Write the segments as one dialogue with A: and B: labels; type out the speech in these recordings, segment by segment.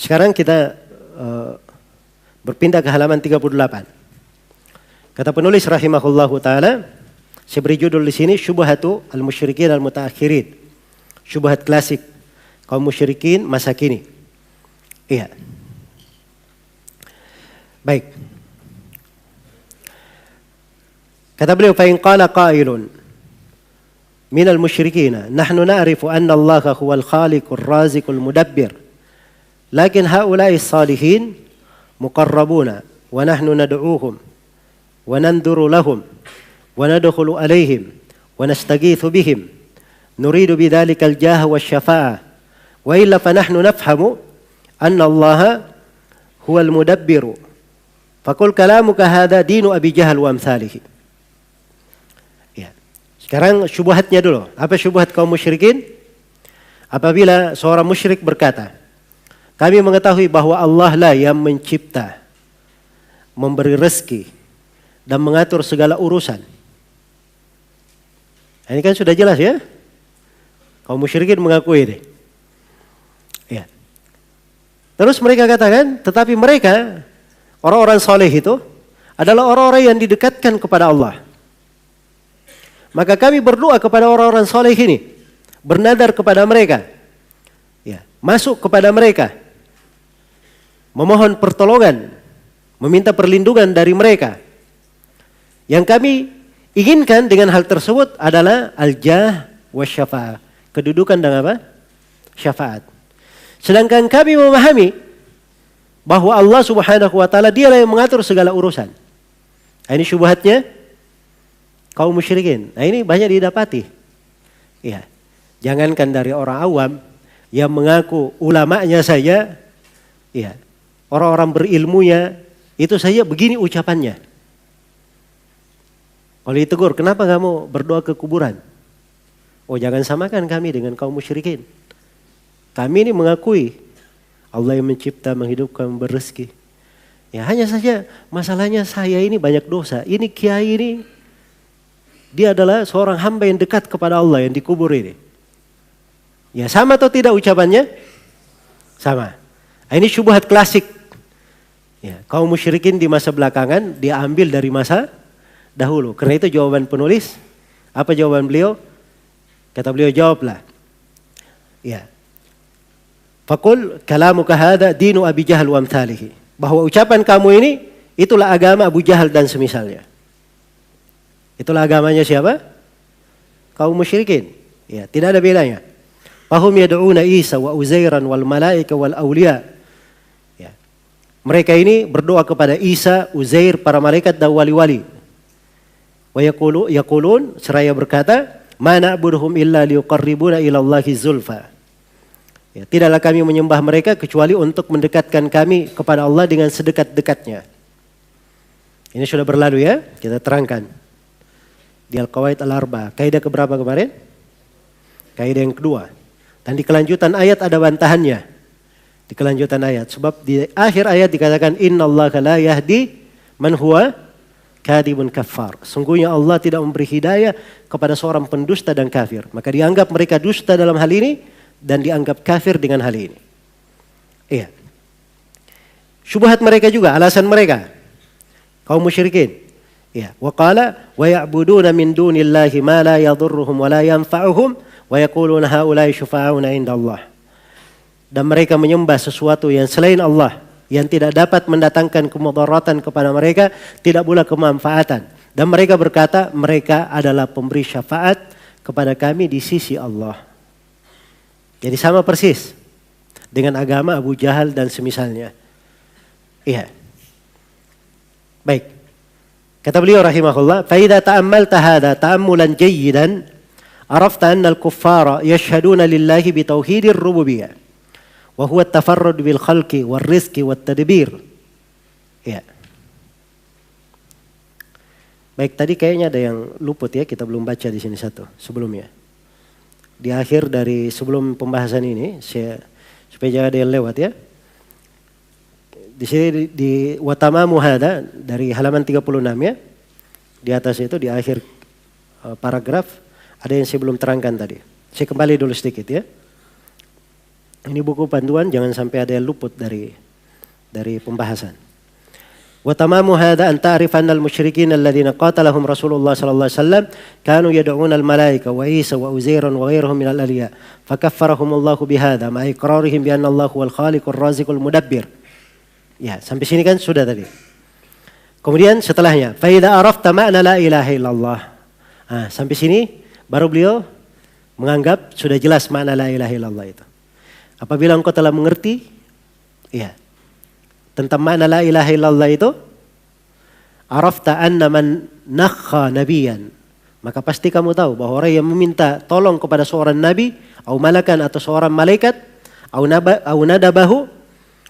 A: Sekarang kita berpindah ke halaman 38. Kata penulis rahimahullahu taala, saya beri judul di sini Syubhatu al-musyrikin al-mutaakhirin. Syubhat klasik kaum musyrikin masa kini. Iya. Baik. Kata beliau, fa in qala qailun min al-musyrikin nahnu na'rifu anna Allah huwal khaliqur raziqul mudabbir. Lakin haula'i salihin muqarrabuna wa nahnu nad'uuhum wa nanduru lahum wa nadkhulu alaihim wa nastaghithu bihim nuridu bidzalika al-jaha wasyafa'ah wa illa fa nahnu nafhamu anna Allah huwal mudabbiru faqul kalamuka hadha dinu Abi Jahal wa amsalihi. Ya. Sekarang syubhatnya dulu. Apa syubhat kaum musyrikin? Apabila seorang musyrik berkata, kami mengetahui bahwa Allah lah yang mencipta, memberi rezeki, dan mengatur segala urusan. Ini kan sudah jelas ya. Kaum musyrikin mengakui ini. Ya. Terus mereka katakan, tetapi mereka, orang-orang soleh itu, adalah orang-orang yang didekatkan kepada Allah. Maka kami berdoa kepada orang-orang soleh ini, bernadar kepada mereka, ya, masuk kepada mereka, memohon pertolongan, meminta perlindungan dari mereka. Yang kami inginkan dengan hal tersebut adalah al-jah wa syafa'ah. Kedudukan dan apa? Syafaat. Sedangkan kami memahami bahwa Allah subhanahu wa ta'ala dialah yang mengatur segala urusan. Ini syubhatnya kaum musyrikin. Nah ini banyak didapati. Ya. Jangankan dari orang awam yang mengaku ulamanya saja, ya, orang-orang berilmunya itu saja begini ucapannya. Kalau ditegur, kenapa kamu berdoa ke kuburan? Oh, jangan samakan kami dengan kaum musyrikin. Kami ini mengakui Allah yang mencipta, menghidupkan, berrezeki. Ya, hanya saja masalahnya saya ini banyak dosa. Ini kiai ini, dia adalah seorang hamba yang dekat kepada Allah yang dikubur ini. Ya, sama atau tidak ucapannya? Sama. Ini syubhat klasik. Ya, kaum musyrikin di masa belakangan diambil dari masa dahulu. Karena itu jawaban penulis, apa jawaban beliau? Kata beliau, jawablah. Ya. Faqul kalamuka hadha dinu Abi Jahal wa amthalihi. Bahwa ucapan kamu ini itulah agama Abu Jahal dan semisalnya. Itulah agamanya siapa? Kaum musyrikin. Ya, tidak ada bedanya. Fahum yad'una Isa wa Uzairan wal malaika wal awliya. Mereka ini berdoa kepada Isa, Uzair, para malaikat dan wali-wali. Wa yaqulun, seraya berkata, ma na'buduhum illa liqarribuna ila Allahi zulfa. Ya, tidaklah kami menyembah mereka kecuali untuk mendekatkan kami kepada Allah dengan sedekat-dekatnya. Ini sudah berlalu ya, kita terangkan. Di Al-Qawaid Al-Arba, kaidah keberapa kemarin? Kaidah yang kedua. Dan di kelanjutan ayat ada bantahannya. Di kelanjutan ayat, sebab di akhir ayat dikatakan innallaha la yahdi man huwa kadhibun kafar. Sungguhnya Allah tidak memberi hidayah kepada seorang pendusta dan kafir. Maka dianggap mereka dusta dalam hal ini dan dianggap kafir dengan hal ini. Iya. Syubhat mereka juga, alasan mereka kaum musyrikin. Iya, wa qala wa ya'buduna min dunillahi ma la yadhurruhum wa la yanfa'uhum wa yaquluna haula'i syufa'auna 'inda Allah. Dan mereka menyembah sesuatu yang selain Allah, yang tidak dapat mendatangkan kemudaratan kepada mereka, tidak pula kemanfaatan. Dan mereka berkata, mereka adalah pemberi syafaat kepada kami di sisi Allah. Jadi sama persis dengan agama Abu Jahal dan semisalnya. Iya. Baik. Kata beliau rahimahullah, fa idza ta'ammalta hadha ta'ammulan jayyidan, arafta anna al-kuffara yashhaduna lillahi bi tauhidir rububiyyah. Wa huwa at-tafarrud bil khalqi war rizqi wat tadbir. Ya. Baik, tadi kayaknya ada yang luput ya, kita belum baca di sini satu sebelumnya. Di akhir dari sebelum pembahasan ini, supaya jangan ada yang lewat ya. Di sini di watamamu hada dari halaman 36 ya. Di atas itu di akhir paragraf ada yang saya belum terangkan tadi. Saya kembali dulu sedikit ya. Ini buku panduan, jangan sampai ada yang luput dari pembahasan. Wa tamamu hadza an ta'rif anna al-musyrikin alladziina qatalahum Rasulullah sallallahu alaihi wasallam kanu yad'una al-malaika wa Isa wa Uzairan wa ghairuhum min al-awliya fakaffarahum Allah bihadza ma iqrarihim bi anna Allah huwal khaliqur raziqul mudabbir. Ya, sampai sini kan sudah tadi. Kemudian setelahnya, fa idza arafta ma'na la ilaha illallah. Sampai sini baru beliau menganggap sudah jelas makna la ilaha illallah itu. Apabila engkau telah mengerti, ya, tentang makna la ilaha illallah itu, arafta anna man nakha nabiyan, maka pasti kamu tahu bahwa orang yang meminta tolong kepada seorang nabi, atau malakan atau seorang malaikat, atau nadabahu,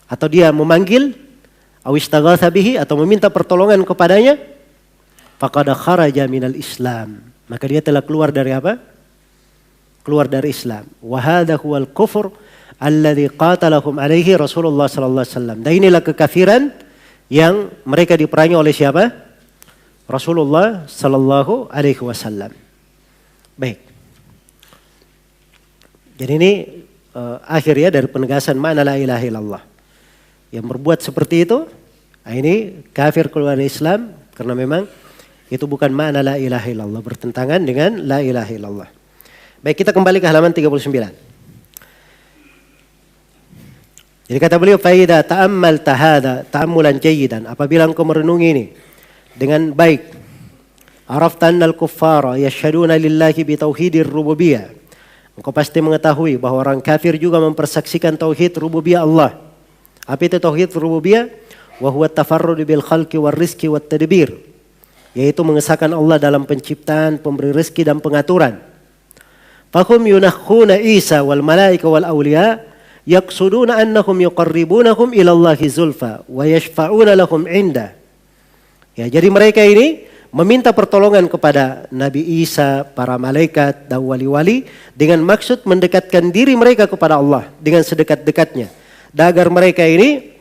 A: atau dia memanggil, atau istaghatha bihi, atau meminta pertolongan kepadanya, faqad kharaja minal Islam, maka dia telah keluar dari apa? Keluar dari Islam. Wa hadha huwal kufur alladzi qatalahum alaihi Rasulullah sallallahu alaihi wasallam. Dan inilah kekafiran yang mereka diperangi oleh siapa? Rasulullah sallallahu alaihi wasallam. Baik. Jadi ini akhir ya dari penegasan makna la ilaha illallah. Yang berbuat seperti itu, ini kafir keluar dari Islam karena memang itu bukan makna la ilaha illallah, bertentangan dengan la ilaha illallah. Baik, kita kembali ke halaman 39. Jadi kata beliau, faida ta'ammalta hadza ta'ammulan jayyidan, apabila engkau merenungi ini dengan baik, arafta annal kuffara yashhaduna lillahi bi tauhidir rububiyah, engkau pasti mengetahui bahwa orang kafir juga mempersaksikan tauhid rububiyah Allah. Apa itu tauhid rububiyah? Wa huwa at-tafarrud bil khalqi war rizqi wat tadbir, yaitu mengesahkan Allah dalam penciptaan, pemberi rezeki dan pengaturan. Fahum yunakhuna Isa wal malaika wal awliya yaqsuduna annahum yuqarribunahum ila Allahi zulfa wa yashfa'una lahum inda. Ya, jadi mereka ini meminta pertolongan kepada Nabi Isa, para malaikat dan wali-wali dengan maksud mendekatkan diri mereka kepada Allah dengan sedekat-dekatnya, dan agar mereka ini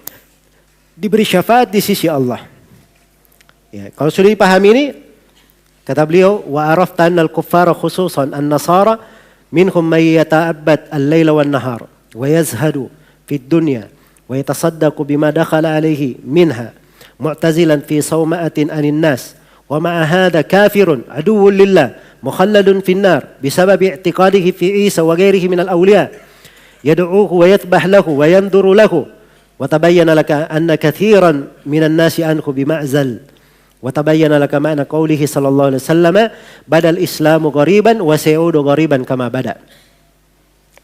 A: diberi syafaat di sisi Allah. Ya, kalau sudah dipahami ini, kata beliau, wa arafta annal kuffara khususan an-nasara minhum man yata'abbad al-laila wan-nahar wa yazhadu fid dunya wa yatasaddaqu bima dakhala alayhi minha mu'tazilan fi sawma'atin anin nas wa ma'a hadha kafirun aduwwun lillah mukhalladun fin nar bisababi i'tiqadihi fi Isa wa ghairihi min al-awliya yad'uhu wa yathbah lahu wa yanzuru lahu wa tabayyana laka anna kathiran minan nasi anhu bima'zal. وتبين لك معنى قوله صلى الله عليه وسلم بدا الإسلام غريبا وسيعود غريبا كما بدا.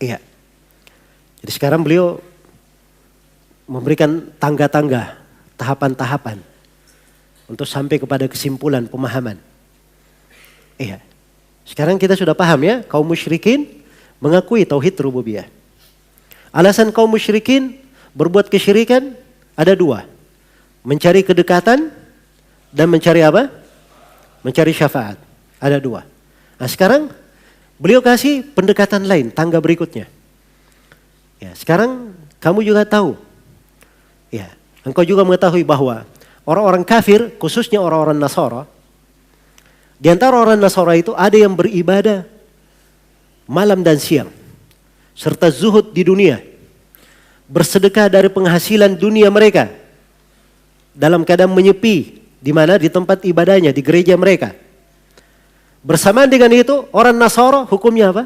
A: Iya. Jadi sekarang beliau memberikan tangga-tangga, tahapan-tahapan untuk sampai kepada kesimpulan pemahaman. Iya. Sekarang kita sudah paham ya, kaum musyrikin mengakui tauhid rububiyah. Alasan kaum musyrikin berbuat kesyirikan ada dua. Mencari kedekatan dan mencari apa? Mencari syafaat. Ada dua. Nah sekarang beliau kasih pendekatan lain, tangga berikutnya. Ya, sekarang kamu juga tahu. Ya, engkau juga mengetahui bahwa orang-orang kafir, khususnya orang-orang Nasara, di antara orang Nasara itu ada yang beribadah malam dan siang, serta zuhud di dunia, bersedekah dari penghasilan dunia mereka, dalam keadaan menyepi, di mana? Di tempat ibadahnya, di gereja mereka. Bersamaan dengan itu, orang Nasara hukumnya apa?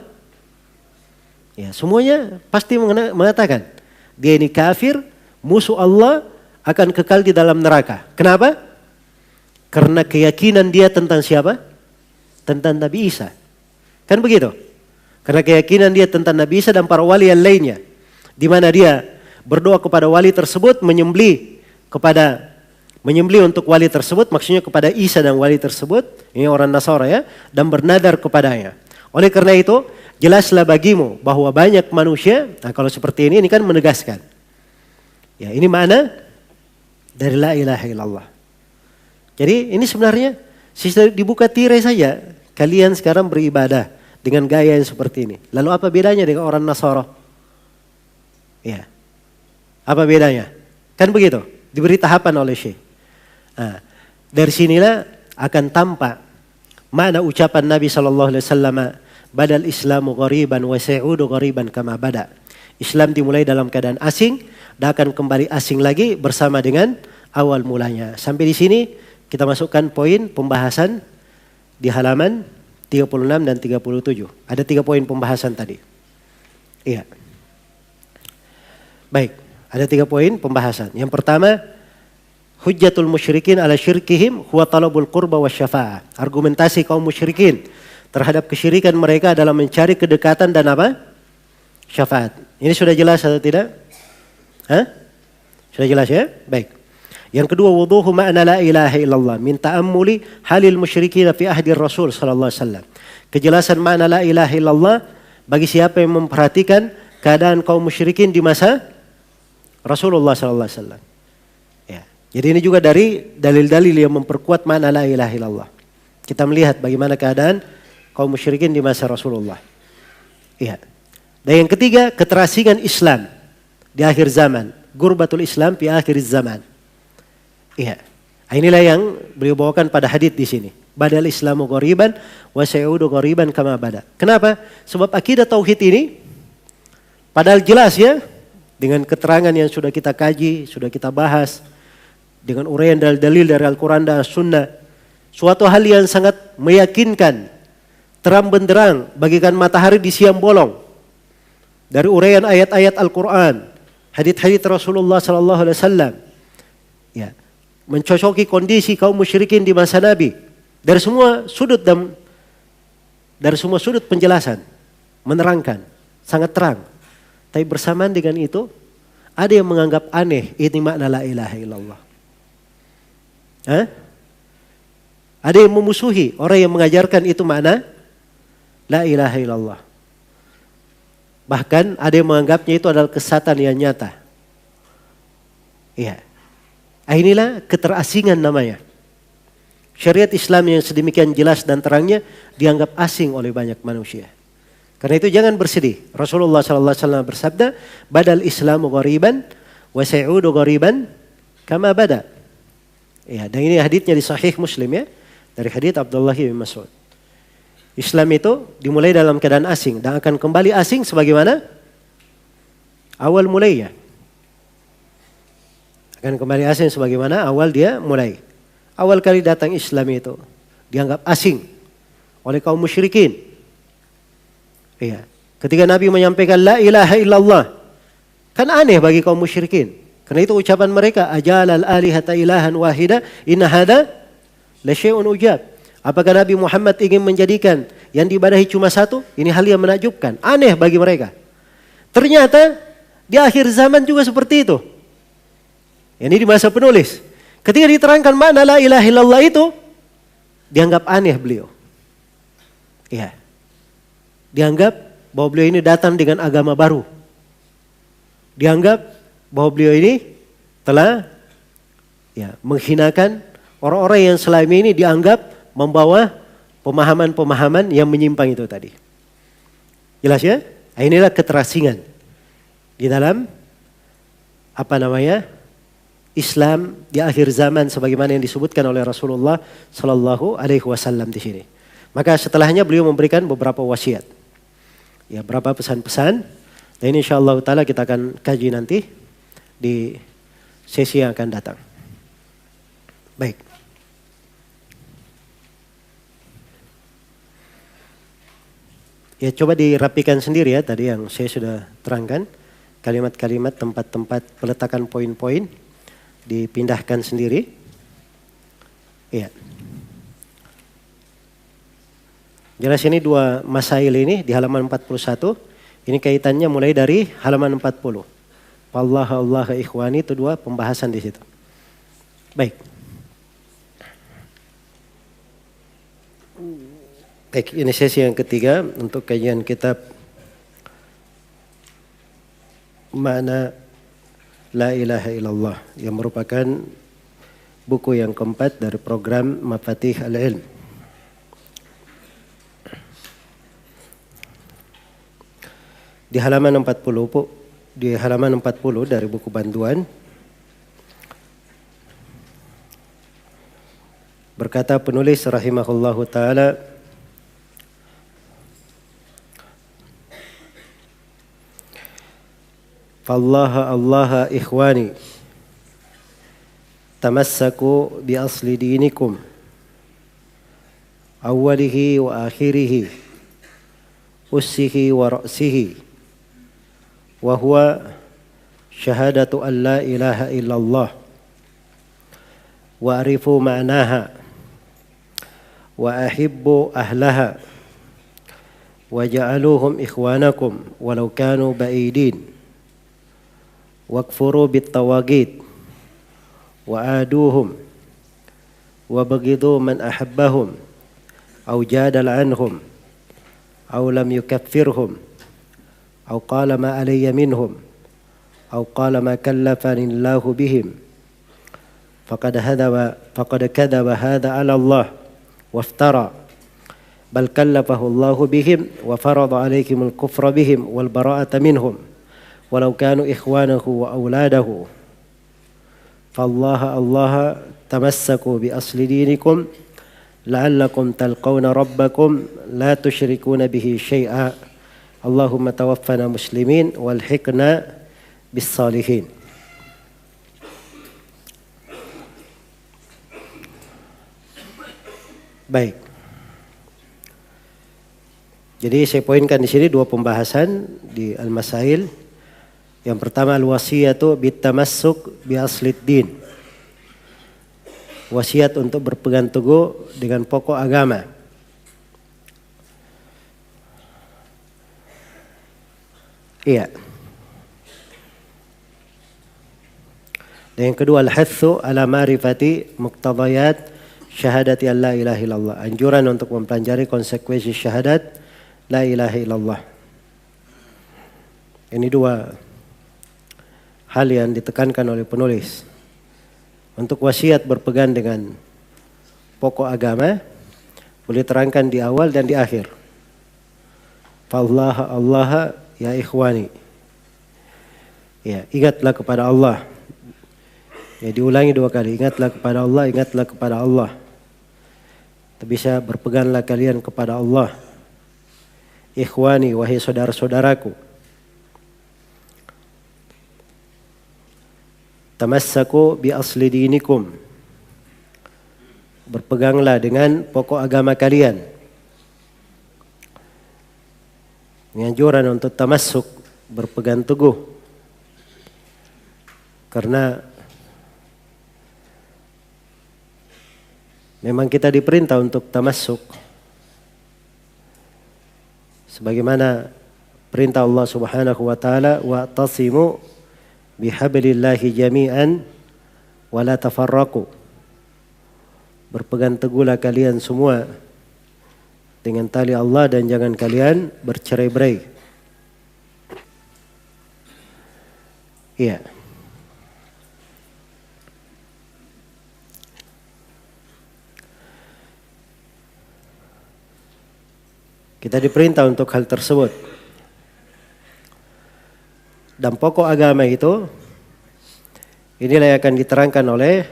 A: Ya, semuanya pasti mengatakan dia ini kafir, musuh Allah, akan kekal di dalam neraka. Kenapa? Karena keyakinan dia tentang siapa? Tentang Nabi Isa. Kan begitu? Karena keyakinan dia tentang Nabi Isa dan para wali yang lainnya, di mana dia berdoa kepada wali tersebut, menyembelih untuk wali tersebut, maksudnya kepada Isa dan wali tersebut, ini orang Nasara ya, dan bernadar kepadanya. Oleh karena itu, jelaslah bagimu bahwa banyak manusia, nah kalau seperti ini kan menegaskan. Ya, ini makna dari la ilaha illallah. Jadi ini sebenarnya dibuka tirai saja, kalian sekarang beribadah dengan gaya yang seperti ini. Lalu apa bedanya dengan orang Nasara? Ya, apa bedanya? Kan begitu, diberi tahapan oleh Syekh. Nah, dari sinilah akan tampak makna ucapan Nabi SAW, badal Islamu ghariban wa sa'udu ghariban kama bada. Islam dimulai dalam keadaan asing dan akan kembali asing lagi bersama dengan awal mulanya. Sampai di sini kita masukkan poin pembahasan di halaman 36 dan 37. Ada 3 poin pembahasan tadi. Iya. Baik, ada 3 poin pembahasan. Yang pertama, hujjatul musyrikin ala syirkihim huwa talabul qurba wa syafa'ah. Argumentasi kaum musyrikin terhadap kesyirikan mereka adalah mencari kedekatan dan apa? Syafaat. Ini sudah jelas atau tidak? Hah? Sudah jelas ya? Baik. Yang kedua, wuduhu ma'na la ilaha illallah min ta'ammuli halil musyrikin fi ahdi Rasul sallallahu alaihi wasallam. Kejelasan makna la ilaha illallah bagi siapa yang memperhatikan keadaan kaum musyrikin di masa Rasulullah sallallahu alaihi wasallam. Ya. Jadi ini juga dari dalil-dalil yang memperkuat makna la ilaha illallah. Kita melihat bagaimana keadaan kaum musyrikin di masa Rasulullah. Iya. Dan yang ketiga, keterasingan Islam di akhir zaman. Gurbatul Islam fi akhir zaman. Iya. Inilah yang beliau bawakan pada hadits di sini. Badal Islamu ghariban wa sayaudu ghariban kama bada. Kenapa? Sebab akidah tauhid ini padahal jelas ya dengan keterangan yang sudah kita kaji, sudah kita bahas dengan uraian dalil-dalil dari Al-Qur'an dan Sunnah. Suatu hal yang sangat meyakinkan, terang benderang bagikan matahari di siang bolong. Dari uraian ayat-ayat Al-Qur'an, hadits-hadits Rasulullah sallallahu alaihi wasallam. Ya. Mencocoki kondisi kaum musyrikin di masa Nabi dari semua sudut dan dari semua sudut penjelasan menerangkan sangat terang. Tapi bersamaan dengan itu ada yang menganggap aneh ini makna la ilaha illallah. Ada yang memusuhi orang yang mengajarkan itu makna la ilaha illallah. Bahkan ada yang menganggapnya itu adalah kesesatan yang nyata. Iya. Inilah keterasingan namanya. Syariat Islam yang sedemikian jelas dan terangnya dianggap asing oleh banyak manusia. Karena itu jangan bersedih. Rasulullah SAW bersabda, badal Islamu ghariban wa sayudu ghariban kama bada. Ya, dan ini haditsnya di Sahih Muslim ya, dari hadits Abdullah bin Mas'ud. Islam itu dimulai dalam keadaan asing dan akan kembali asing sebagaimana awal mulainya. Akan kembali asing sebagaimana awal dia mulai. Awal kali datang Islam itu dianggap asing oleh kaum musyrikin. Iya. Ketika Nabi menyampaikan la ilaha illallah, kan aneh bagi kaum musyrikin. Karena itu ucapan mereka, ajalal alihata ilahan wahida inna hada la syai'un ujab. Apakah Nabi Muhammad ingin menjadikan yang diibadahi cuma satu? Ini hal yang menakjubkan, aneh bagi mereka. Ternyata di akhir zaman juga seperti itu. Ini di masa penulis. Ketika diterangkan makna la ilaha illallah itu, dianggap aneh beliau. Iya. Dianggap bahwa beliau ini datang dengan agama baru. Dianggap bahwa beliau ini telah menghinakan orang-orang yang selama ini dianggap membawa pemahaman-pemahaman yang menyimpang itu tadi. Jelas ya? Inilah keterasingan di dalam Islam di akhir zaman sebagaimana yang disebutkan oleh Rasulullah Sallallahu Alaihi Wasallam di sini. Maka setelahnya beliau memberikan beberapa wasiat, ya beberapa pesan-pesan. Dan ini insyaallah taala kita akan kaji nanti di sesi yang akan datang. Baik. Ya coba dirapikan sendiri ya tadi yang saya sudah terangkan kalimat-kalimat, tempat-tempat peletakan poin-poin. Dipindahkan sendiri. Iya. Jelas ini 2 masail ini di halaman 41. Ini kaitannya mulai dari halaman 40. Allah ikhwani itu 2 pembahasan di situ. Baik. Baik, ini sesi yang ketiga untuk kajian kitab makna La ilaha illallah yang merupakan buku yang keempat dari program Mafatih Al-Ilm. Di halaman 40 dari buku bantuan berkata penulis rahimahullahu taala, Fallaha Allah ikhwani, tamassaku bi asli dinikum, awwalihi wa akhirihi, ussihi wa ra'sihi, wa huwa syahadatu an la ilaha illallah, wa arifu ma'naha, wa ahibbu ahlaha, wa ja'aluhum ikhwanakum walau kanu ba'idin, wakfuru bit tawagid, wa aduhum, wa bagidu man ahabbahum, au jadal anhum, au lam yukaffirhum, au qala ma alayya minhum, au qala ma kallafani Allahu bihim, faqad kadhaba hadha ala Allah waftara, bal kallafahu Allahu bihim wa farada alaihimul kufra bihim wal bara'ata minhum walau kanu ikhwanahu wa auladahu. Fallaha Allah tamassaku bi asli dinikum la'allakum talqawna rabbakum la tusyrikuna bihi syai'a. Allahumma tawaffana muslimin walhiqna bis salihin. Baik. Jadi saya poinkan di sini dua pembahasan di al-masail. Yang pertama al-wasiyatu bitamassuk bi aslid din. Wasiat untuk berpegang teguh dengan pokok agama. Iya. Dan yang kedua al-hathu ala ma'rifati muqtadayat syahadati an la ilaha illallah. Anjuran untuk mempelajari konsekuensi syahadat la ilaha illallah. Ini dua hal yang ditekankan oleh penulis. Untuk wasiat berpegang dengan pokok agama boleh terangkan di awal dan di akhir. Fallaha Allah ya ikhwani. Ya, ingatlah kepada Allah. Ya, diulangi dua kali. Ingatlah kepada Allah, ingatlah kepada Allah. Bisa berpeganglah kalian kepada Allah. Ikhwani, wahai saudara-saudaraku. Tamassaku bi asli dinikum. Berpeganglah dengan pokok agama kalian. Ini anjuran untuk tamassuk, berpegang teguh. Karena memang kita diperintah untuk tamassuk. Sebagaimana perintah Allah Subhanahu wa taala, wa'tasimu bihablillahi jami'an wa la tafarraqu. Berpegang teguhlah kalian semua dengan tali Allah dan jangan kalian bercerai-berai. Iya. Kita diperintah untuk hal tersebut. Dan pokok agama itu, inilah yang akan diterangkan oleh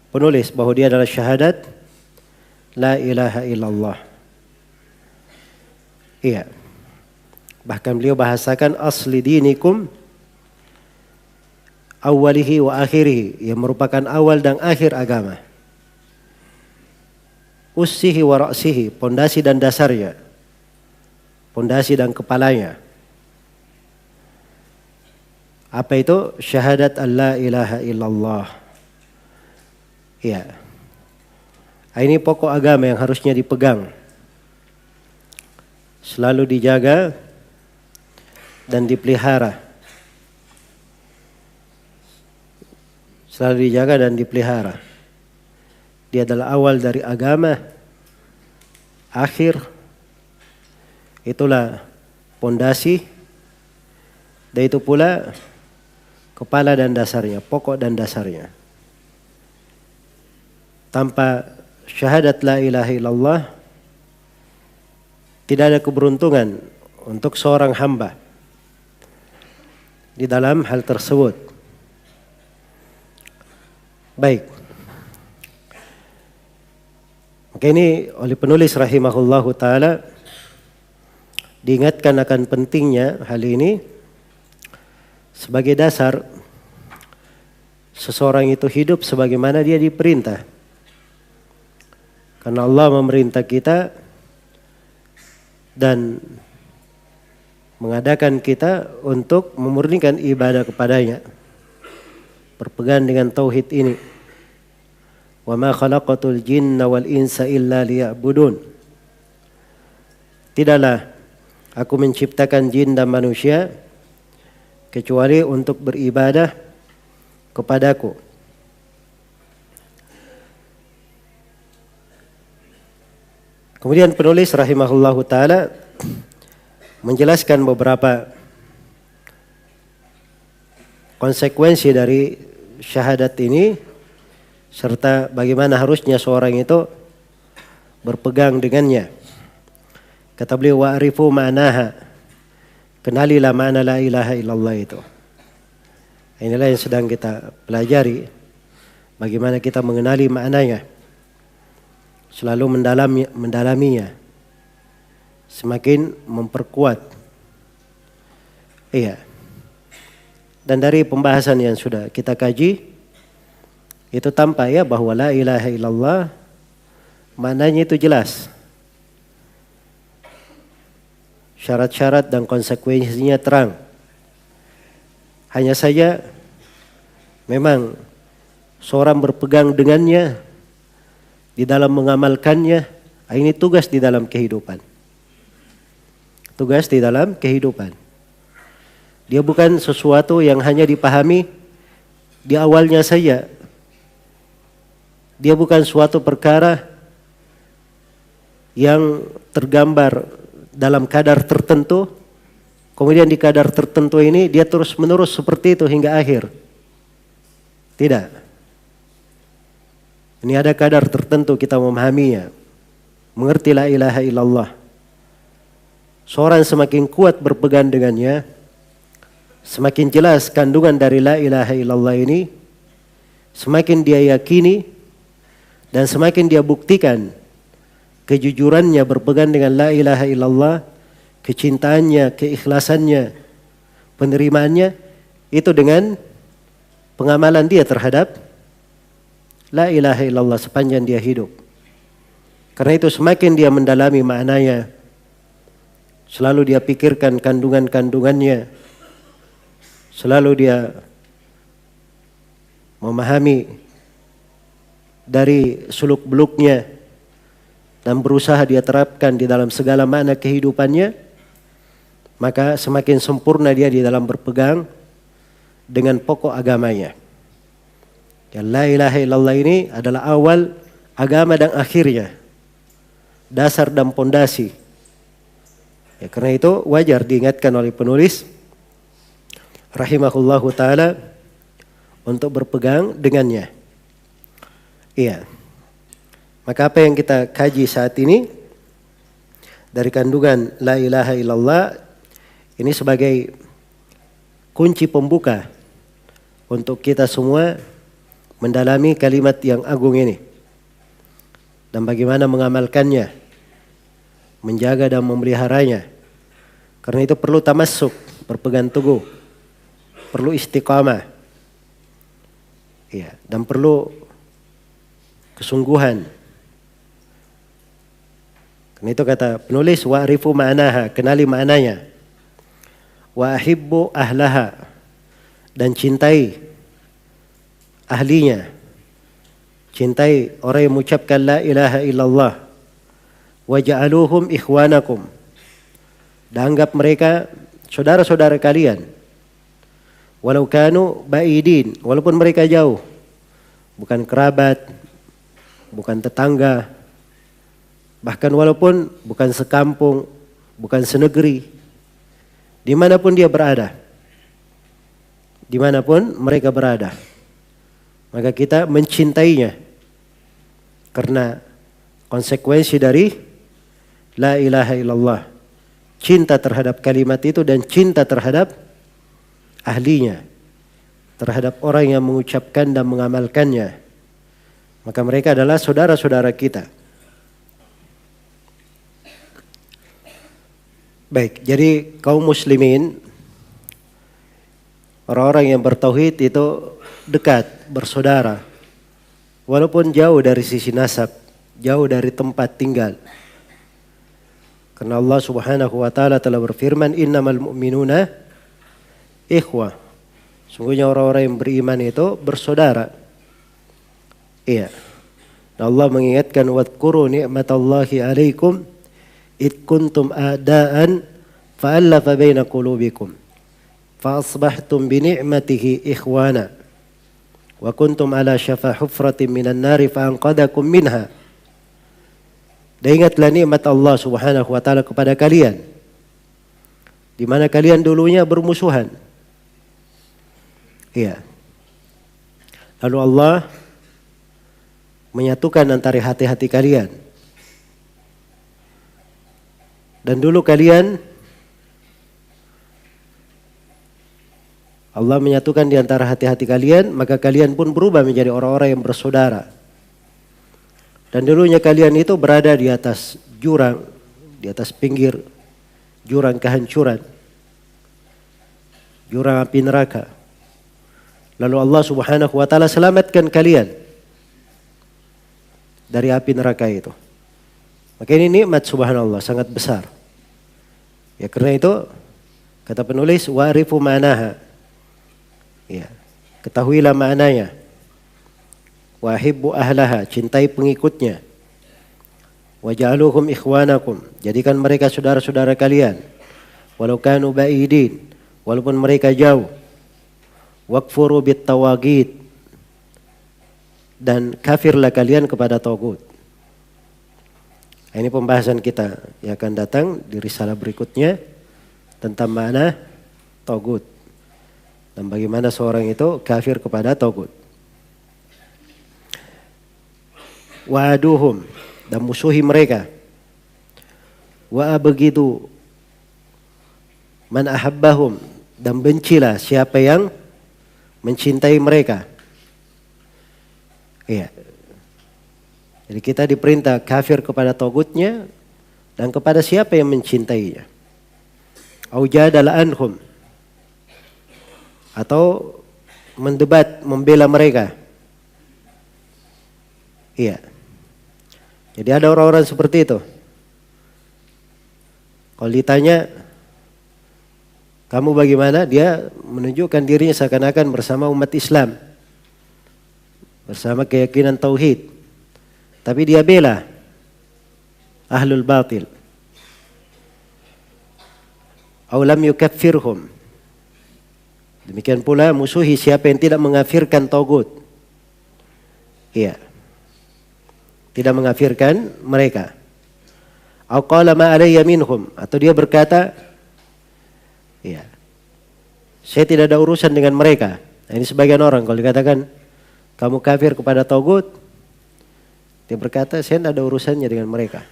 A: penulis bahwa dia adalah syahadat la ilaha illallah. Iya. Bahkan beliau bahasakan asli dinikum awwalihi wa akhirihi, yang merupakan awal dan akhir agama. Ussihi wa ra'sihi, pondasi dan dasarnya. Pondasi dan kepalanya. Apa itu? Syahadat an la ilaha illallah. Ya. Ini pokok agama yang harusnya dipegang. Selalu dijaga dan dipelihara. Selalu dijaga dan dipelihara. Dia adalah awal dari agama. Akhir. Itulah pondasi, dan itu pula kepala dan dasarnya, pokok dan dasarnya. Tanpa syahadat la ilaha illallah, tidak ada keberuntungan untuk seorang hamba di dalam hal tersebut. Baik. Maka ini oleh penulis rahimahullahu ta'ala diingatkan akan pentingnya hal ini, sebagai dasar seseorang itu hidup sebagaimana dia diperintah. Karena Allah memerintah kita dan mengadakan kita untuk memurnikan ibadah kepadanya. Berpegang dengan tauhid ini. Wa ma khalaqatul jinna wal insa illa liya'budun. Tidaklah aku menciptakan jin dan manusia kecuali untuk beribadah kepadaku. Kemudian penulis rahimahullahu ta'ala menjelaskan beberapa konsekuensi dari syahadat ini serta bagaimana harusnya seorang itu berpegang dengannya. Kata beliau, wa'arifu ma'naha, kenalilah makna la ilaha illallah itu. Inilah yang sedang kita pelajari, bagaimana kita mengenali maknanya, selalu mendalaminya, semakin memperkuat. Iya. Dan dari pembahasan yang sudah kita kaji, itu tampak ya bahwa la ilaha illallah maknanya itu jelas. Syarat-syarat dan konsekuensinya terang. Hanya saja memang seorang berpegang dengannya di dalam mengamalkannya, ini tugas di dalam kehidupan. Tugas di dalam kehidupan. Dia bukan sesuatu yang hanya dipahami di awalnya saja. Dia bukan suatu perkara yang tergambar dalam kadar tertentu, kemudian di kadar tertentu ini dia terus menerus seperti itu hingga akhir. Tidak. Ini ada kadar tertentu kita memahaminya. Mengerti la ilaha illallah. Seorang semakin kuat berpegang dengannya, semakin jelas kandungan dari la ilaha illallah ini, semakin dia yakini dan semakin dia buktikan kejujurannya berpegang dengan la ilaha illallah, kecintaannya, keikhlasannya, penerimaannya, itu dengan pengamalan dia terhadap la ilaha illallah sepanjang dia hidup. Karena itu semakin dia mendalami maknanya, selalu dia pikirkan kandungan-kandungannya, selalu dia memahami dari suluk-beluknya, dan berusaha dia terapkan di dalam segala makna kehidupannya, maka semakin sempurna dia di dalam berpegang dengan pokok agamanya. Ya, la ilaha illallah ini adalah awal agama dan akhirnya, dasar dan pondasi. Ya, karena itu wajar diingatkan oleh penulis rahimahullahu ta'ala untuk berpegang dengannya. Iya. Maka apa yang kita kaji saat ini dari kandungan la ilaha illallah ini sebagai kunci pembuka untuk kita semua mendalami kalimat yang agung ini dan bagaimana mengamalkannya, menjaga dan memeliharanya. Karena itu perlu tamassuk, berpegang teguh, perlu istiqamah, ya, dan perlu kesungguhan. Karena itu kata penulis, wa'rifu ma'naha, kenali maknanya. Wa ahibbu ahlaha, dan cintai ahlinya. Cintai orang yang mengucapkan la ilaha illallah. Wa ja'aluhum ikhwanakum, dan anggap mereka saudara-saudara kalian. Walau kanu ba'idin, walaupun mereka jauh, bukan kerabat, bukan tetangga, bahkan walaupun bukan sekampung, bukan senegeri, dimanapun dia berada, dimanapun mereka berada, maka kita mencintainya. Karena konsekuensi dari la ilaha illallah, cinta terhadap kalimat itu dan cinta terhadap ahlinya, terhadap orang yang mengucapkan dan mengamalkannya. Maka mereka adalah saudara-saudara kita. Baik, jadi kaum muslimin Orang-orang yang bertauhid itu dekat, bersaudara. Walaupun jauh dari sisi nasab, jauh dari tempat tinggal. Karena Allah Subhanahu wa taala telah berfirman, "Innamal mu'minuna ikhwah." Sungguhnya orang-orang yang beriman itu bersaudara. Iya. Dan Allah mengingatkan, "Wadhkuru ni'matallahi 'alaikum id kuntum a'daan fa'alafa baina qulubikum fa asbahtum bi ni'matihi ikhwana wa kuntum ala syafa hufratin minan nari fa anqadakum minha." Dan ingatlah nikmat Allah Subhanahu wa taala kepada kalian, di mana kalian dulunya bermusuhan. Iya. Lalu Allah menyatukan antara hati-hati kalian. Dan dulu kalian, Allah menyatukan di antara hati-hati kalian, maka kalian pun berubah menjadi orang-orang yang bersaudara. Dan dulunya kalian itu berada di atas jurang, di atas pinggir jurang kehancuran, jurang api neraka. Lalu Allah Subhanahu wa taala selamatkan kalian dari api neraka itu. Maka ini nikmat subhanallah sangat besar. Ya karena itu kata penulis, wa'rifu ma'naha. Ya, ketahuilah maknanya. Wahibbu ahlaha, cintai pengikutnya. Waj'aluhum ikhwanakum, jadikan mereka saudara-saudara kalian. Walau kanu ba'idin, walaupun mereka jauh. Wakfuru bit tawagid, dan kafirlah kalian kepada tagut. Ini pembahasan kita yang akan datang di risalah berikutnya tentang makna tagut dan bagaimana seorang itu kafir kepada tagut. Wa'aduhum, dan musuhi mereka. Wa abghidu man ahabbahum, dan bencilah siapa yang mencintai mereka. Iya. Jadi kita diperintah kafir kepada tagutnya dan kepada siapa yang mencintainya. Au jadala anhum, atau mendebat, membela mereka. Iya. Jadi ada orang-orang seperti itu. Kalau ditanya, kamu bagaimana? Dia menunjukkan dirinya seakan-akan bersama umat Islam, bersama keyakinan tauhid. Tapi dia bela ahlul batil. Aw lam yukaffirhum. Demikian pula musuhi siapa yang tidak mengafirkan tagut. Iya. Tidak mengafirkan mereka. Aw qala ma alayya minhum, atau dia berkata, iya, saya tidak ada urusan dengan mereka. Nah, ini sebagian orang kalau dikatakan kamu kafir kepada tagut, dia berkata saya tidak ada urusannya dengan mereka.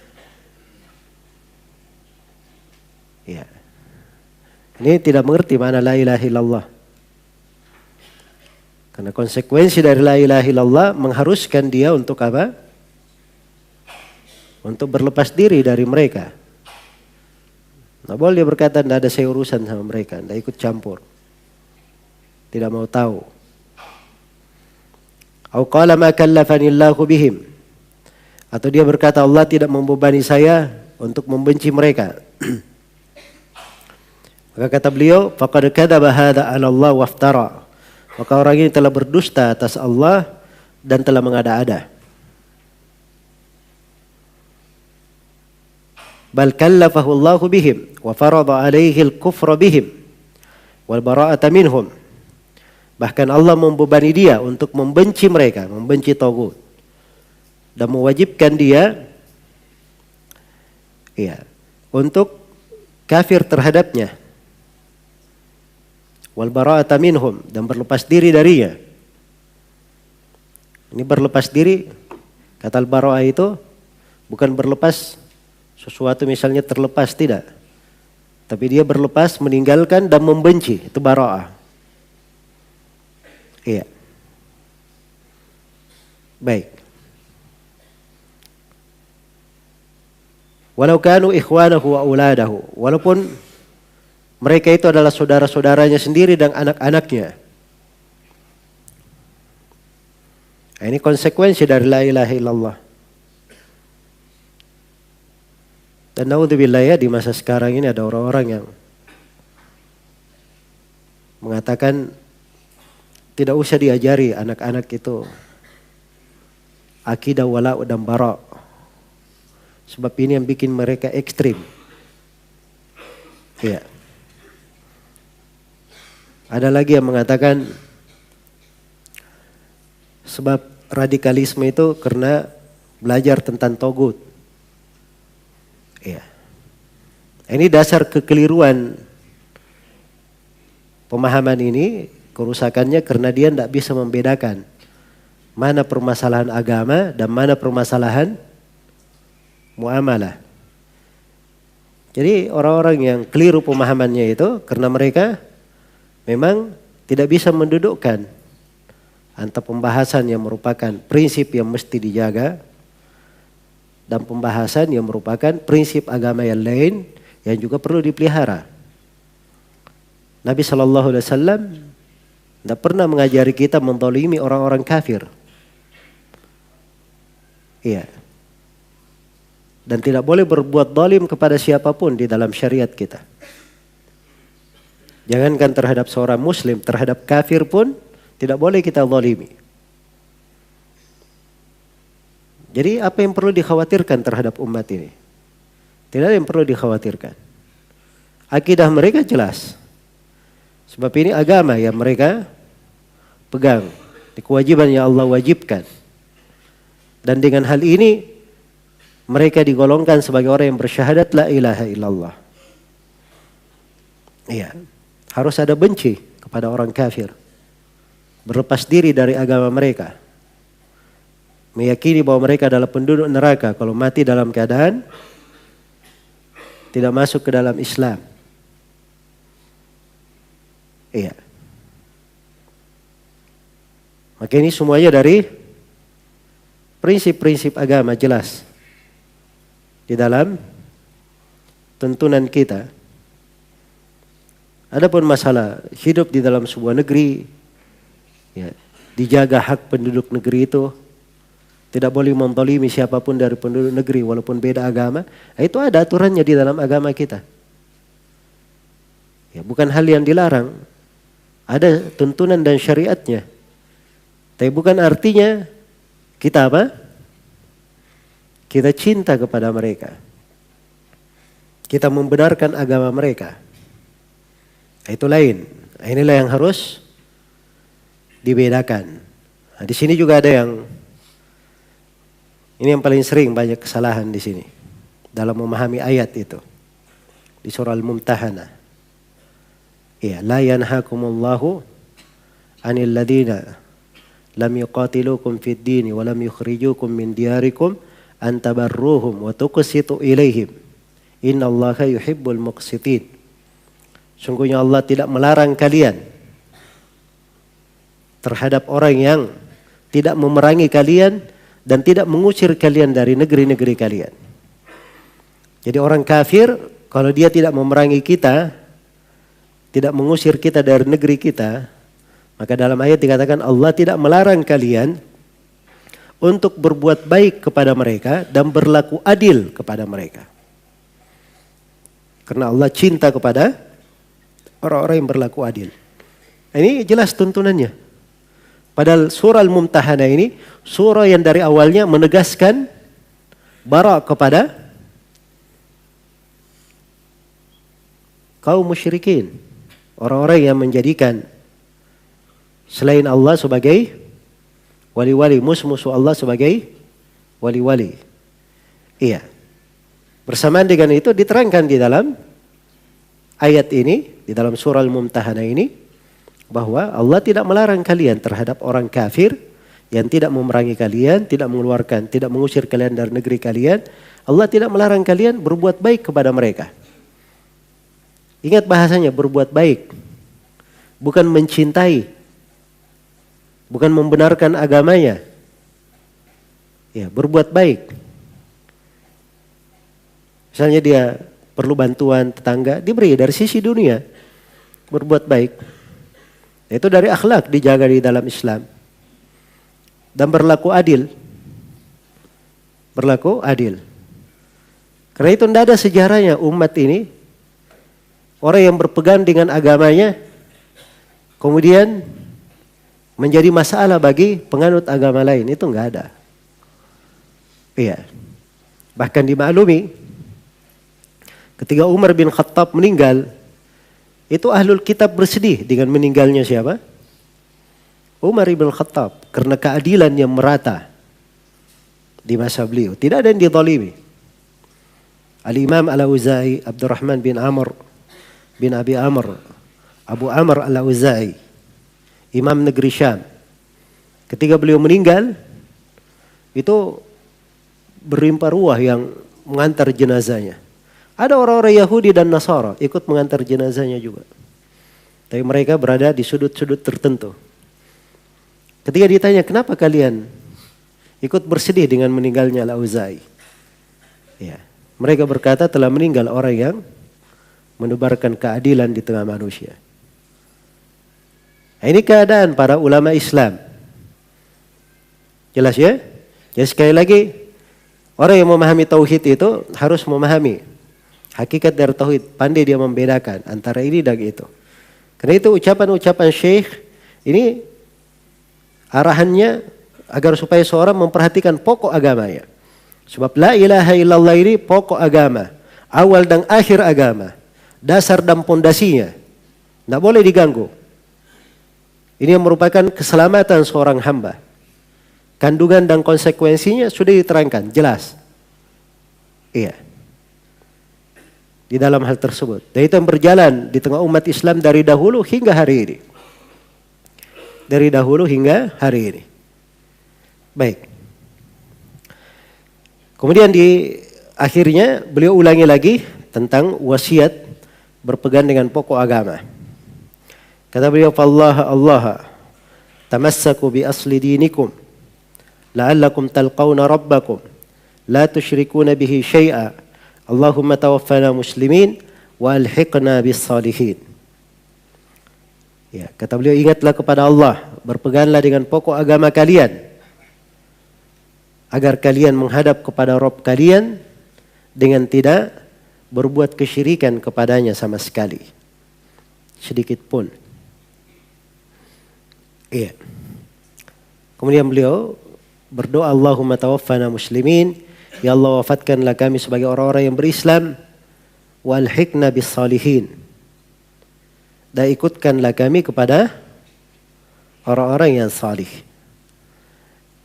A: Iya. Ini tidak mengerti makna la ilaha illallah. Karena konsekuensi dari la ilaha illallah mengharuskan dia untuk apa? Untuk berlepas diri dari mereka. Nah, boleh dia berkata tidak ada saya urusan sama mereka, tidak ikut campur, tidak mau tahu. Au qala ma kallafanillahu bihim, atau dia berkata Allah tidak membebani saya untuk membenci mereka. Maka kata beliau, faqad kadzaba hadza 'ala Allah waftara, maka orang ini telah berdusta atas Allah dan telah mengada-ada. Bal kallafahu Allahu bihim wa farada alaihi al-kufra bihim wal bara'ata minhum. Bahkan Allah membebani dia untuk membenci mereka, membenci tagut, dan mewajibkan dia untuk kafir terhadapnya. Wal bara'ata minhum, dan berlepas diri darinya. Ini berlepas diri, kata al-bara'ah itu bukan berlepas sesuatu misalnya terlepas, tidak. Tapi dia berlepas, meninggalkan dan membenci, itu bara'ah. Iya. Baik. Walau kanu ikhwanahu wa auladahu, walaupun mereka itu adalah saudara-saudaranya sendiri dan anak-anaknya. Nah, ini konsekuensi dari la ilaha illallah. Dan naudzubillah ya, di masa sekarang ini ada orang-orang yang mengatakan tidak usah diajari anak-anak itu akidah wala' dan bara'. Sebab ini yang bikin mereka ekstrim. Iya. Ada lagi yang mengatakan sebab radikalisme itu karena belajar tentang togut. Iya. Ini dasar kekeliruan pemahaman ini, kerusakannya karena dia tidak bisa membedakan mana permasalahan agama dan mana permasalahan muamalah. Jadi orang-orang yang keliru pemahamannya itu karena mereka memang tidak bisa mendudukkan antara pembahasan yang merupakan prinsip yang mesti dijaga dan pembahasan yang merupakan prinsip agama yang lain yang juga perlu dipelihara. Nabi SAW tidak pernah mengajari kita menzalimi orang-orang kafir. Iya. Dan tidak boleh berbuat zalim kepada siapapun di dalam syariat kita. Jangankan terhadap seorang muslim, terhadap kafir pun tidak boleh kita zalimi. Jadi apa yang perlu dikhawatirkan terhadap umat ini? Tidak ada yang perlu dikhawatirkan. Akidah mereka jelas. Sebab ini agama yang mereka pegang. Ini kewajiban yang Allah wajibkan. Dan dengan hal ini mereka digolongkan sebagai orang yang bersyahadat la ilaha illallah. Iya. Harus ada benci kepada orang kafir. Berlepas diri dari agama mereka. Meyakini bahwa mereka adalah penduduk neraka kalau mati dalam keadaan tidak masuk ke dalam Islam. Iya. Maka ini semuanya dari prinsip-prinsip agama jelas di dalam tuntunan kita. Adapun masalah hidup di dalam sebuah negeri, ya, dijaga hak penduduk negeri itu, tidak boleh menzalimi siapapun dari penduduk negeri walaupun beda agama, itu ada aturannya di dalam agama kita. Ya, bukan hal yang dilarang, ada tuntunan dan syariatnya. Tapi bukan artinya kita apa? Kita cinta kepada mereka. Kita membenarkan agama mereka. Itu lain. Inilah yang harus dibedakan. Nah, di sini juga ada yang ini yang paling sering banyak kesalahan di sini dalam memahami ayat itu di surah Al-Mumtahanah. Ya, la yanhakumullahu 'anil ladzina lam yuqatilukum fid din wa lam yukhrijukum min diyarikum an tabarruhum wa tuqsitu ilaihim. Innallaha yuhibbul muqsitin. Sungguhnya Allah tidak melarang kalian terhadap orang yang tidak memerangi kalian dan tidak mengusir kalian dari negeri-negeri kalian. Jadi orang kafir kalau dia tidak memerangi kita, tidak mengusir kita dari negeri kita, maka dalam ayat dikatakan Allah tidak melarang kalian untuk berbuat baik kepada mereka dan berlaku adil kepada mereka. Karena Allah cinta kepada orang-orang yang berlaku adil. Ini jelas tuntunannya. Padahal surah Al-Mumtahanah ini surah yang dari awalnya menegaskan bara kepada kaum musyrikin. Orang-orang yang menjadikan selain Allah sebagai wali-wali, musuh-musuh Allah sebagai wali-wali. Iya. Bersamaan dengan itu diterangkan di dalam ayat ini, di dalam surah Al-Mumtahanah ini, bahwa Allah tidak melarang kalian terhadap orang kafir yang tidak memerangi kalian, tidak mengeluarkan, tidak mengusir kalian dari negeri kalian. Allah tidak melarang kalian berbuat baik kepada mereka. Ingat bahasanya, berbuat baik. Bukan mencintai. Bukan membenarkan agamanya. Ya, berbuat baik. Misalnya dia perlu bantuan tetangga, diberi dari sisi dunia, berbuat baik. Itu dari akhlak dijaga di dalam Islam. Dan berlaku adil. Berlaku adil. Karena itu tidak ada sejarahnya umat ini, orang yang berpegang dengan agamanya, kemudian menjadi masalah bagi penganut agama lain. Itu enggak ada. Iya. Bahkan dimaklumi, ketika Umar bin Khattab meninggal, itu ahlul kitab bersedih dengan meninggalnya siapa? Umar bin Khattab. Karena keadilan yang merata di masa beliau. Tidak ada yang dizalimi. Al-Imam Al-Auza'i, Abdurrahman bin Amr bin Abi Amr, Abu Amr Al-Auza'i, Imam negeri Syam. Ketika beliau meninggal, itu berlimpah ruah yang mengantar jenazahnya. Ada orang-orang Yahudi dan Nasara ikut mengantar jenazahnya juga. Tapi mereka berada di sudut-sudut tertentu. Ketika ditanya, kenapa kalian ikut bersedih dengan meninggalnya Al-Auza'i? Ya, mereka berkata telah meninggal orang yang menebarkan keadilan di tengah manusia. Nah, ini keadaan para ulama Islam. Jelas ya? Jadi sekali lagi, orang yang memahami tauhid itu harus memahami hakikat dari tauhid, pandai dia membedakan antara ini dan itu. Karena itu ucapan-ucapan syekh ini arahannya agar supaya seorang memperhatikan pokok agamanya. Sebab la ilaha illallah ini pokok agama, awal dan akhir agama, dasar dan pondasinya. Tidak boleh diganggu. Ini yang merupakan keselamatan seorang hamba. Kandungan dan konsekuensinya sudah diterangkan, jelas. Iya. Di dalam hal tersebut. Dan itu yang berjalan di tengah umat Islam dari dahulu hingga hari ini. Dari dahulu hingga hari ini. Baik. Kemudian di akhirnya beliau ulangi lagi tentang wasiat berpegang dengan pokok agama. Kata beliau, "Fallaha Allah tamassaku bi asli dinikum la'allakum talqawna rabbakum la tusyrikuna bihi syai'a. Allahumma tawaffana muslimin wa alhiqna bis salihin." Ya, kata beliau, ingatlah kepada Allah, berpeganglah dengan pokok agama kalian agar kalian menghadap kepada Rabb kalian dengan tidak berbuat kesyirikan kepadanya sama sekali, sedikit pun. Iya. Kemudian beliau berdoa, Allahumma tawaffana muslimin, ya Allah wafatkanlah kami sebagai orang-orang yang berislam, wa alhiqna bis salihin, dan ikutkanlah kami kepada orang-orang yang salih.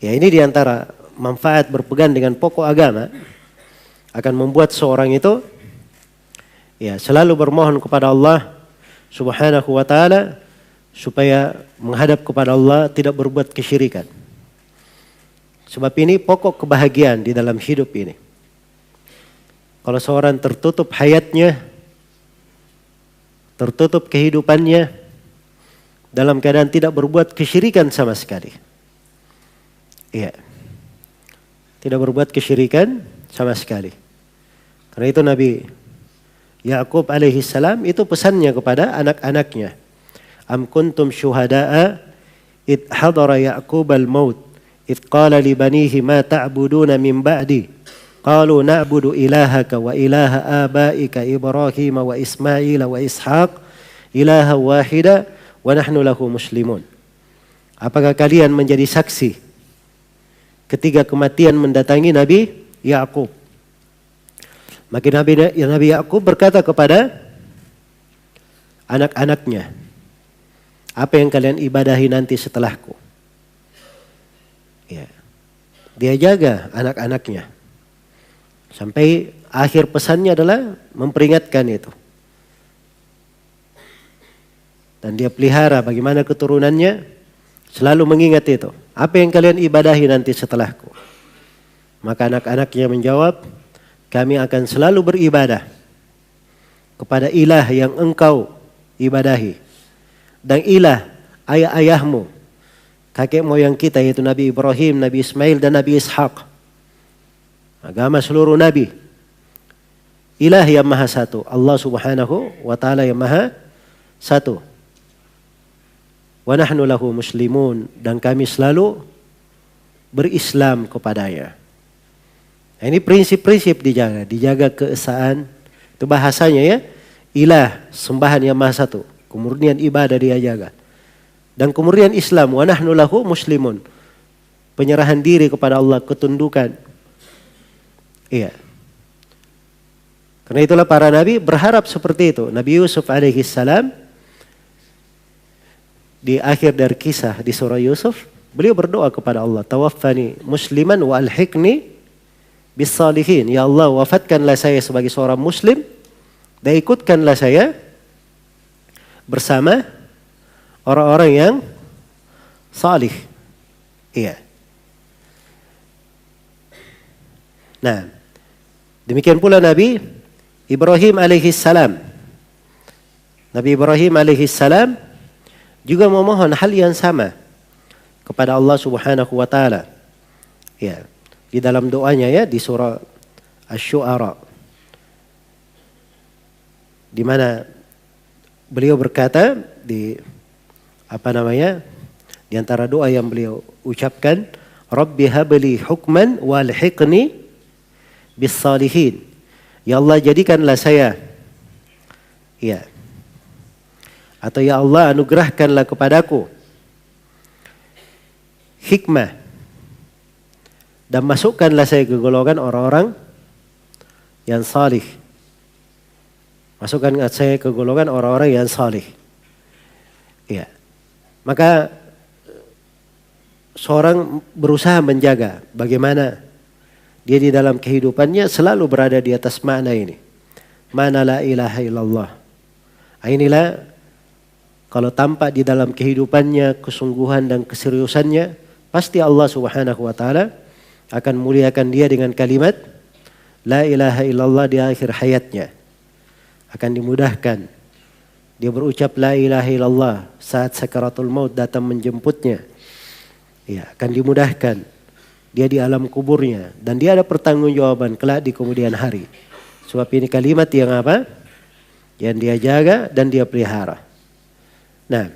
A: Ya, ini diantara manfaat berpegang dengan pokok agama, akan membuat seorang itu ya selalu bermohon kepada Allah Subhanahu wa taala supaya menghadap kepada Allah, tidak berbuat kesyirikan. Sebab ini pokok kebahagiaan di dalam hidup ini. Kalau seorang tertutup hayatnya, tertutup kehidupannya dalam keadaan tidak berbuat kesyirikan sama sekali. Iya. Tidak berbuat kesyirikan sama sekali. Karena itu Nabi Ya'qub alaihi salam itu pesannya kepada anak-anaknya. Am kuntum syuhada'a id hadara Ya'qub al-maut id qala li banihi ma ta'buduna min ba'di qalu na'budu ilahaka wa ilaha abaika Ibrahim wa Ismail wa Ishaq ilaha wahida wa nahnu lahu muslimun. Apakah kalian menjadi saksi ketika kematian mendatangi Nabi Ya'qub? Maka Nabi Ya'qub berkata kepada anak-anaknya, apa yang kalian ibadahi nanti setelahku? Ya. Dia jaga anak-anaknya. Sampai akhir pesannya adalah memperingatkan itu. Dan dia pelihara bagaimana keturunannya selalu mengingat itu. Apa yang kalian ibadahi nanti setelahku? Maka anak-anaknya menjawab, kami akan selalu beribadah kepada ilah yang engkau ibadahi. Dan ilah ayah-ayahmu, kakek moyang kita, yaitu Nabi Ibrahim, Nabi Ismail dan Nabi Ishaq. Agama seluruh Nabi. ilah yang maha satu, Allah subhanahu wa ta'ala yang maha satu. Wa nahnu lahu muslimun, dan kami selalu berislam kepadanya. Nah, ini prinsip-prinsip dijaga keesaan. Itu bahasanya ya, ilah, sembahan yang maha satu. Kemudian ibadah dia jaga. Dan kemudian Islam, wa nahnu lahu muslimun. Penyerahan diri kepada Allah, ketundukan. Iya. Karena itulah para nabi berharap seperti itu. Nabi Yusuf alaihi salam di akhir dari kisah di surah Yusuf, beliau berdoa kepada Allah, tawaffani musliman wa alhiqni bis salihin. Ya Allah, wafatkanlah saya sebagai seorang muslim dan ikutkanlah saya bersama orang-orang yang salih. Iya. Nah, demikian pula Nabi Ibrahim alaihi salam. Nabi Ibrahim alaihi salam juga memohon hal yang sama kepada Allah subhanahu wa ta'ala. Ya, di dalam doanya ya di surah Asy-Syu'ara, di mana beliau berkata di di antara doa yang beliau ucapkan, Rabbi habli hukman walhiqni bis salihin. Ya Allah, jadikanlah saya, ya, atau ya Allah anugerahkanlah kepadaku hikmah dan masukkanlah saya ke golongan orang-orang yang salih. Masukkan saya ke golongan orang-orang yang salih. Ya. Maka seorang berusaha menjaga bagaimana dia di dalam kehidupannya selalu berada di atas makna ini. Makna la ilaha illallah. Inilah kalau tampak di dalam kehidupannya kesungguhan dan keseriusannya, pasti Allah subhanahu wa ta'ala akan muliakan dia dengan kalimat la ilaha illallah di akhir hayatnya. Akan dimudahkan. Dia berucap la ilaha illallah saat sakaratul maut datang menjemputnya. Ya, akan dimudahkan. Dia di alam kuburnya dan dia ada pertanggungjawaban kelak di kemudian hari. Sebab ini kalimat yang apa? Yang dia jaga dan dia pelihara. Nah,